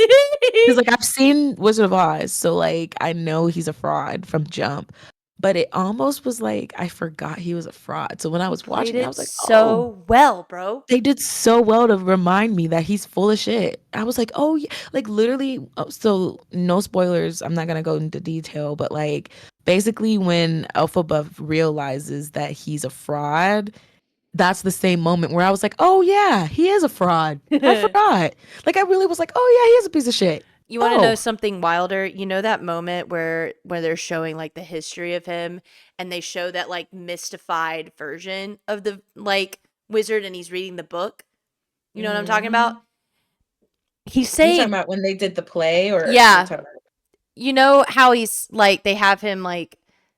Because like I've seen Wizard of Oz, so like I know he's a fraud from jump. But it almost was like I forgot he was a fraud. So when I He was played watching it, I it was like, oh, so well, bro. they did so well to remind me that he's full of shit. I was like, oh yeah, like literally. So no spoilers. I'm not gonna go into detail, but like basically when Elphaba realizes that he's a fraud, that's the same moment where I was like, oh yeah, he is a fraud. I You forgot. Like I really was like, oh yeah, he is a piece of shit. want to know Oh, something wilder? You know that moment where they're showing like the history of him and they show that like mystified version of the like wizard and he's reading the book? You know what I'm talking about? hmm. He's You talking saying, about when they did the play, or you're yeah, talking about? you know how he's like they have him like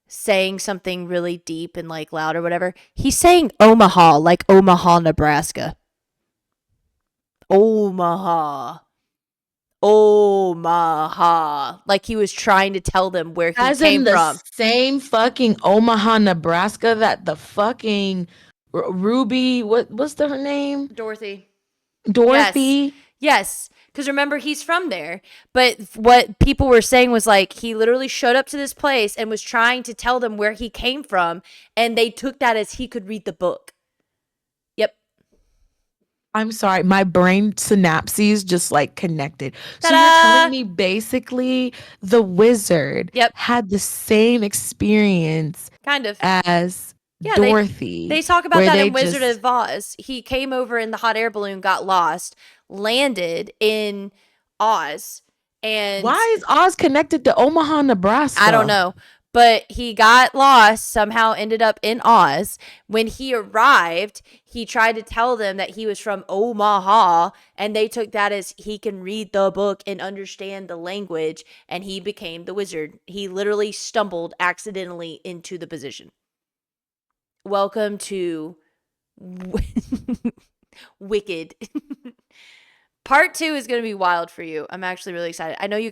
saying something really deep and like loud or whatever. He's saying Omaha, like Omaha, Nebraska. Omaha. Omaha. Like he was trying to tell them where he As in came the from. same fucking Omaha, Nebraska that the fucking Ruby, what's her name? Dorothy. Yes. Dorothy. Yes. Because remember, he's from there. But what people were saying was like, he literally showed up to this place and was trying to tell them where he came from. And they took that as he could read the book. Yep. I'm sorry, my brain synapses just like connected. Ta So you're telling da! me basically the wizard Yep. had the same experience Kind of. as Yeah, they Dorothy, talk about where that they in Wizard just. of Oz. He came over in the hot air balloon, got lost, landed in Oz, and Why is Oz connected to Omaha, I don't Nebraska? know, but he got lost, somehow ended up in Oz. When he arrived, he tried to tell them that he was from Omaha, and they took that as he can read the book and understand the language, and he became the wizard. He literally stumbled accidentally into the position. Welcome to Wicked. Part 2 is going to be wild for you. I'm actually really excited. I'm. I know you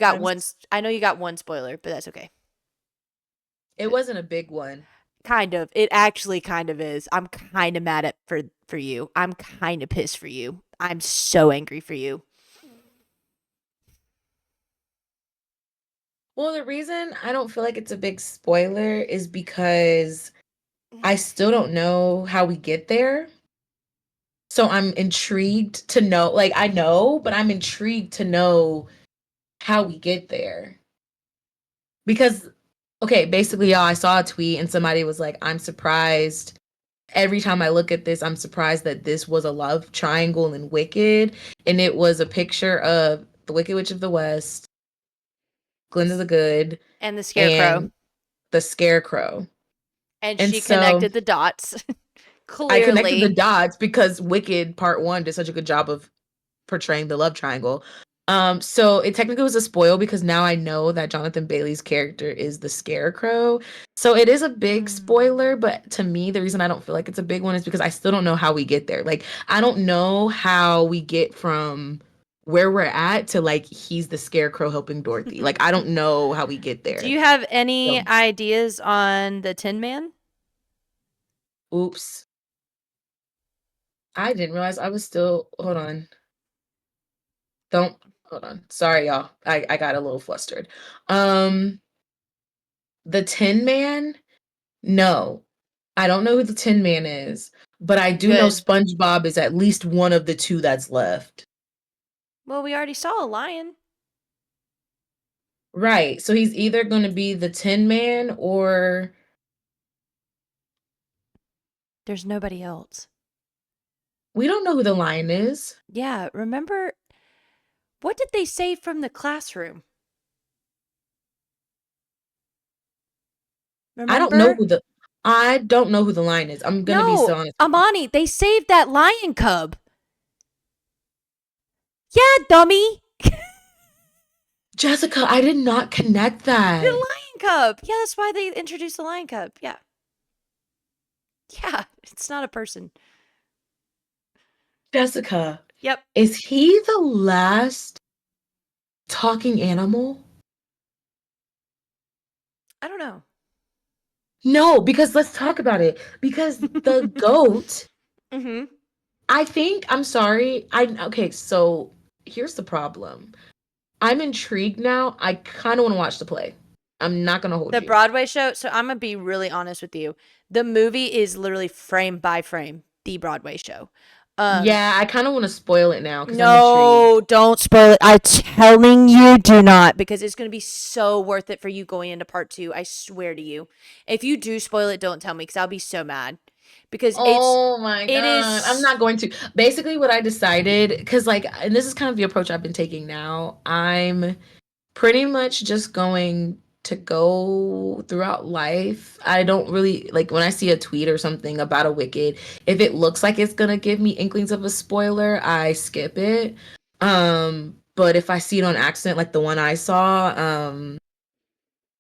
got one spoiler, but that's okay. It wasn't a big one. Kind of. It actually kind of is. I'm kind of mad at for you. I'm kind of pissed for you. I'm so angry for you. Well, the reason I don't feel like it's a big spoiler is because I still don't know how we get there. So I'm intrigued to know, like I know, but I'm intrigued to know how we get there. Because okay, basically y'all, I saw a tweet and somebody was like, I'm surprised every time I look at this, I'm surprised that this was a love triangle in Wicked. And it was a picture of the Wicked Witch of the West, Glinda the Good, And the scarecrow. and the Scarecrow. And And she so connected the dots. I connected the Clearly. dots because Wicked Part 1 did such a good job of portraying the love triangle. So it technically was a spoil because now I know that Jonathan Bailey's character is the Scarecrow. So it is a big spoiler, but to me, the reason I don't feel like it's a big one is because I still don't know how we get there. Like, I don't know how we get from where we're at to like he's the Scarecrow helping Dorothy. Like, I don't know how we get Do there. you have any So, ideas on the Tin Man? oops. I didn't realize I was still, hold on. Don't, hold on. Sorry, y'all. I got a little flustered. Um, the Tin Man? No. I don't know who the Tin Man is, but I do know Good. SpongeBob is at least one of the two that's left. Well, we already saw a lion. Right. So he's either going to be the Tin Man or There's nobody else. we don't know who the lion is. Yeah, remember what did they say from the classroom? Remember? I don't know who the lion is. I'm going to be so No, honest. Amani, they saved that lion cub. Yeah, dummy. Jessica, I did not connect The that. lion cub. Yeah, that's why they introduced the lion cub. Yeah. Yeah, it's not a person. Jessica, Yep. is he the last talking animal? I don't know. No, because let's talk about it. Because the goat, Mm-hmm. I think, I'm sorry. Okay, so here's the problem. I'm intrigued now. I kind of want to watch the play. I'm not going to hold The you. Broadway show, so I'm gonna be really honest with you. The movie is literally frame by frame the Broadway show. Yeah, I kind of want to spoil it now because I'm intrigued. No, don't spoil it. I'm telling you, do not, because it's going to be so worth it for you going into part 2. I swear to you. If you do spoil it, don't tell me because I'll be so mad. Because Oh my it God. I'm is, not going to. Basically, what I decided, because like, and this is kind of the approach I've been taking now. I'm pretty much just going to go throughout life. I don't really like when I see a tweet or something about a Wicked, if it looks like it's gonna give me inklings of a spoiler, I skip it. But if I see it on accident, like the one I saw,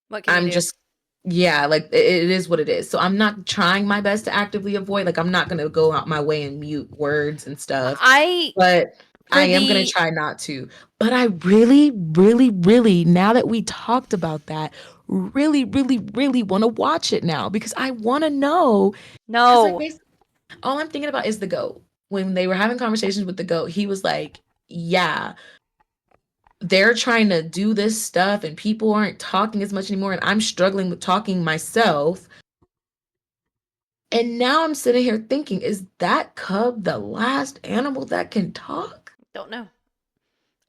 what can you I'm do? just yeah, like it is what it is. So I'm not trying my best to actively avoid. Like I'm not gonna go out my way and mute words and stuff, I, but I for am gonna the, try not to. But I really, really, really, now that we talked about that, really, really, really want to watch it now because I want to know. Because like no, basically, all I'm thinking about is the goat. When they were having conversations with the goat, he was like, "Yeah, they're trying to do this stuff, and people aren't talking as much anymore, and I'm struggling with talking myself." And now I'm sitting here thinking, is that cub the last animal that can talk? don't know.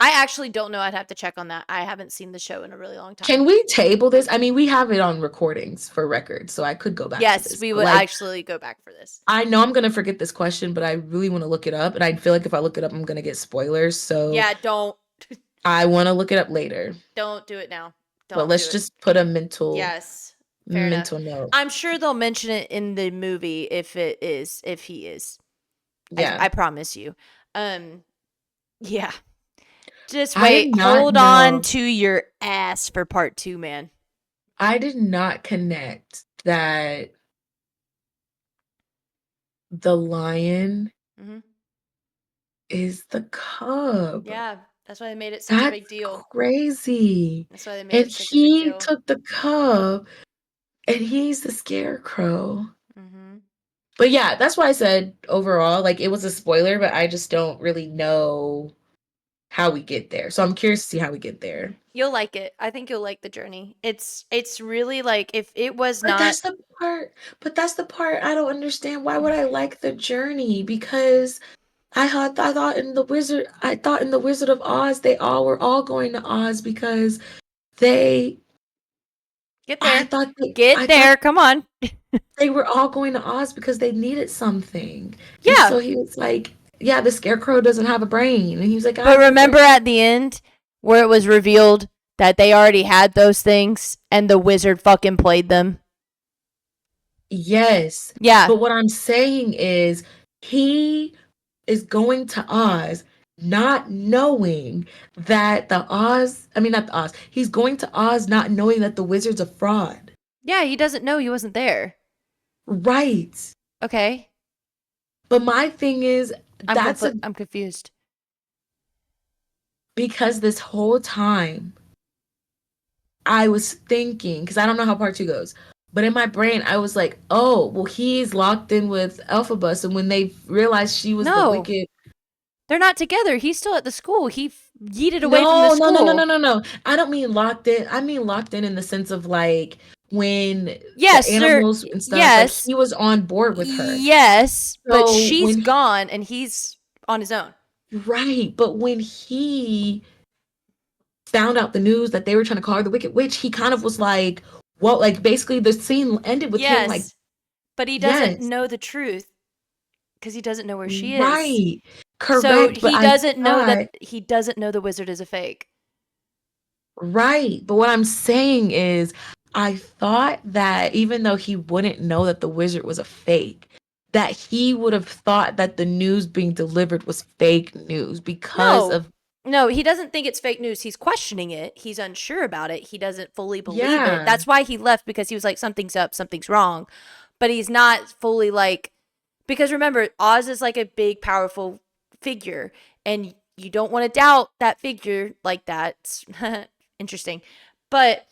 I actually don't know. I'd have to check on that. I haven't seen the show in a really long Can time. we table this? I mean, we have it on recordings for records, so I could go back to Yes, this. we But would like, actually go back for this. I know I'm gonna forget this question, but I really want to look it up, and I feel like if I look it up, I'm gonna get spoilers. So Yeah, I want to look it up later. don't do it now. But Don't do let's it. just put a mental Yes, fair enough. mental note. I'm sure they'll mention it in the movie if he is. I Yeah, promise you. Um, yeah. Just I did wait. not Hold on know. to your ass for part 2, man. I did not connect that the lion Hmm. is the cub. Yeah, that's why they made it such a That's big deal. crazy. That's why they made And it such a big he deal. took the cub and he's the scarecrow. Hmm. But yeah, that's why I said overall, like it was a spoiler, but I just don't really know how we get there. So I'm curious to see how we get there. You'll like it. I think you'll like the journey. It's really like if it was But not. that's the part, but that's the part I don't understand. Why would I like the journey? Because I thought in the Wizard of Oz they all were all going to Oz because they Get there. I Get thought there. Come on. they were all going to Oz because they needed something. And Yeah. so he was like, yeah, the scarecrow doesn't have a brain. And he was like, I But have a brain. remember at the end where it was revealed that they already had those things and the wizard fucking played them? Yes. Yeah. But what I'm saying is he is going to Oz not knowing that the Oz, I mean, not the Oz, he's going to Oz not knowing that the wizard's a fraud. Yeah, he doesn't know he wasn't there. Right. Okay. But my thing is, I'm confused. because this whole time I was thinking, because I don't know how part two goes, but in my brain, I was like, oh, well, he's locked in with Elphabus. And when they realized she was the No. wicked. They're not together. He's still at the school. He yeeted away from the No, no, no, no, school. no, no, no. I don't mean locked in. I mean locked in the sense of like when the Yes, they're animals and stuff, like yes. he was on board with her. Yes, but So she's when, gone and he's on his own. right, but when he found out the news that they were trying to call her the Wicked Witch, he kind of was like, well, like basically the scene ended with him like, Yes, but he doesn't yes, know the truth because he doesn't know where she is. right, So correct. But he I doesn't know thought, that he doesn't know the wizard is a fake. right. But what I'm saying is, I thought that even though he wouldn't know that the wizard was a fake, that he would have thought that the news being delivered was fake news because No. of, No, he doesn't think it's fake news. He's questioning it. He's unsure about it. He doesn't fully believe it. yeah. That's why he left, because he was like, something's up, something's wrong. But he's not fully like, because remember, Oz is like a big, powerful figure, and you don't want to doubt that figure like that. It's interesting. But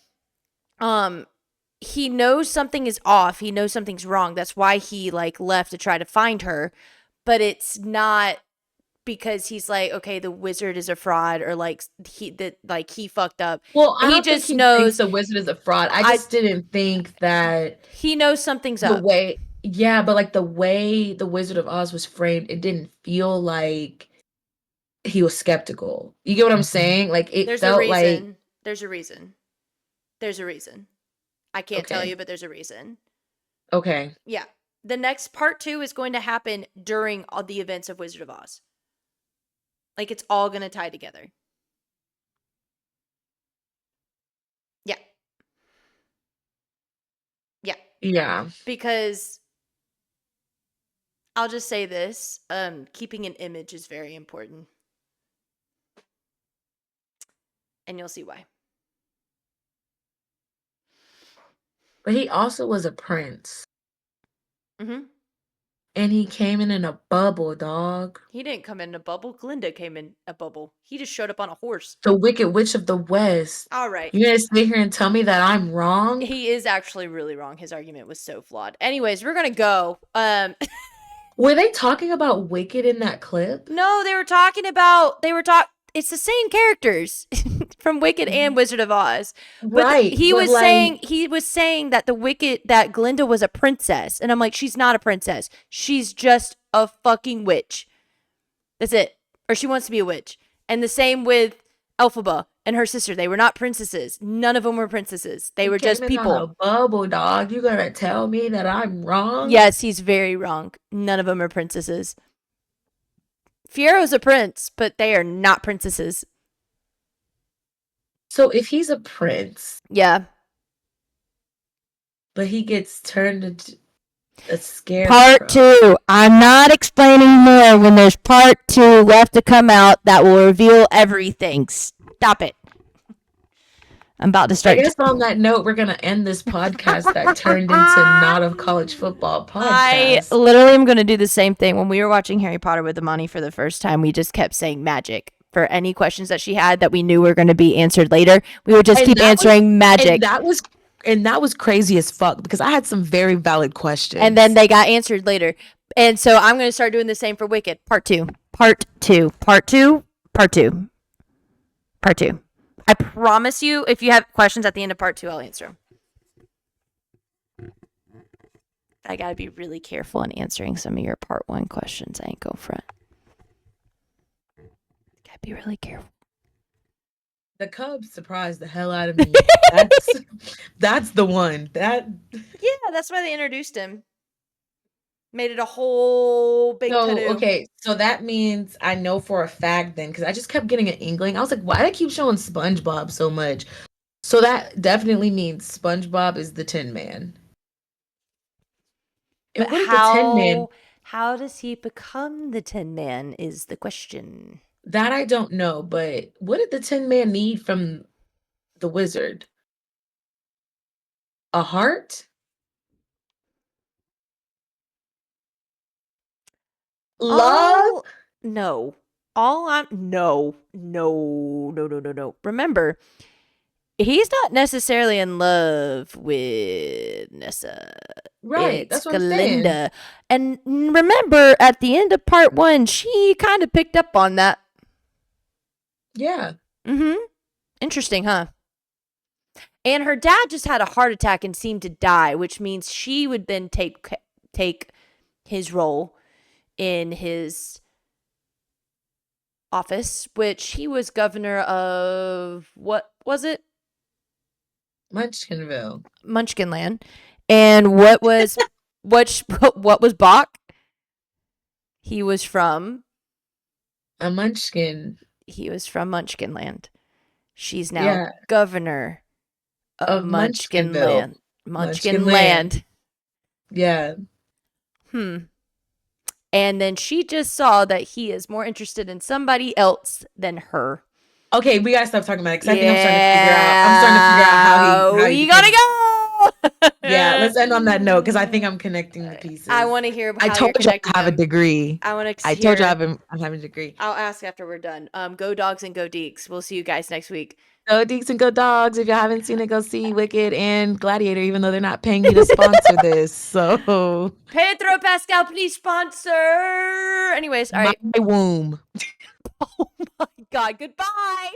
um he knows something is off. He knows something's wrong. That's why he like left to try to find her. But it's not because he's like, okay, the wizard is a fraud, or like he fucked up. Well, I He don't think just he thinks knows the wizard is a fraud. I I just didn't think that he knows something's the up. way, yeah, but like the way the Wizard of Oz was framed, it didn't feel like he was skeptical. You get what I'm saying? Like it There's a felt like, reason. There's a reason. There's a reason. I can't tell okay, you, but there's a reason. okay, Yeah. The next part 2 is going to happen during all the events of Wizard of Oz. Like it's all going to tie together. Yeah. Yeah. yeah, Because I'll just say this, keeping an image is very important. And you'll see why. but he also was a prince, Mhm. and he came in a bubble, dog. He didn't come in a bubble. Glinda came in a bubble. He just showed up on a horse. The Wicked Witch of the West. All right. You gonna sit here and tell me that I'm wrong? He is actually really wrong. His argument was so flawed. Anyways, we're going to go. Were they talking about Wicked in that clip? No, it's the same characters from Wicked and Wizard of Oz. But Right, but like, he was saying that that Glinda was a princess. And I'm like, she's not a princess. She's just a fucking witch. That's it. Or she wants to be a witch. And the same with Elphaba and her sister. They were not princesses. None of them were princesses. They he were came just in on a people. bubble, dog. You gonna tell me that I'm wrong? Yes, he's very wrong. None of them are princesses. Fiero's a prince, but they are not princesses. So if he's a prince, Yeah. but he gets turned into a Part scarecrow. 2. I'm not explaining more when there's part 2 left to come out that will reveal everything. Stop it. I'm about to I start. guess on that note, we're gonna end this podcast that turned into not a college football I podcast. literally am going to do the same thing. When we were watching Harry Potter with Amani for the first time, we just kept saying magic for any questions that she had that we knew were going to be answered later. We would just keep answering magic. And that was crazy as fuck because I had some very valid questions. And then they got answered later. And so I'm going to start doing the same for Wicked. Part 2. Part 2. Part 2. Part 2. Part 2. I promise you, if you have questions at the end of part 2, I'll answer them. I got to be really careful in answering some of your part 1 questions. I ain't go front. Got to be really careful. The Cubs surprised the hell out of me. That's the one. Yeah, that's why they introduced him. Made it a whole big to-do. Okay, so that means I know for a fact then, because I just kept getting an inkling. I was like, why do I keep showing SpongeBob so much? So that definitely means SpongeBob is the Tin Man. But And what did the Tin Man? how does he become the Tin Man is the question. That I don't know, but what did the Tin Man need from the wizard? A heart? Love? All no. All I'm no. Remember, he's not necessarily in love with Nessa. Right, It's that's what I'm saying. Glinda. And remember, at the end of part 1, she kind of picked up on that. Yeah. Mm-hmm. Interesting, huh? And her dad just had a heart attack and seemed to die, which means she would then take his role in his office, which he was governor of, what was it? Munchkinville. Munchkinland. And what was what was Bach? He was from A munchkin. Munchkinland. She's now Yeah. governor of Of Munchkinville. Munchkinland. Munchkinland. Munchkinland. Yeah. Hmm. And then she just saw that he is more interested in somebody else than her. Okay, we gotta stop talking about it because I think Yeah, I'm starting to figure out how he we became. gotta go. Yeah, let's end on that note because I think I'm connecting the pieces. I want to hear I how told you're you I connecting have a them. degree. I want to I told you I'm having a degree. I'll ask after we're done. Go dogs and go Deeks. We'll see you guys next week. Go Deeks and go dogs. If y'all haven't seen it, go see Wicked and Gladiator, even though they're not paying me to sponsor this. So Pedro Pascal, please sponsor. Anyways, all right. my womb. Oh my God. Goodbye.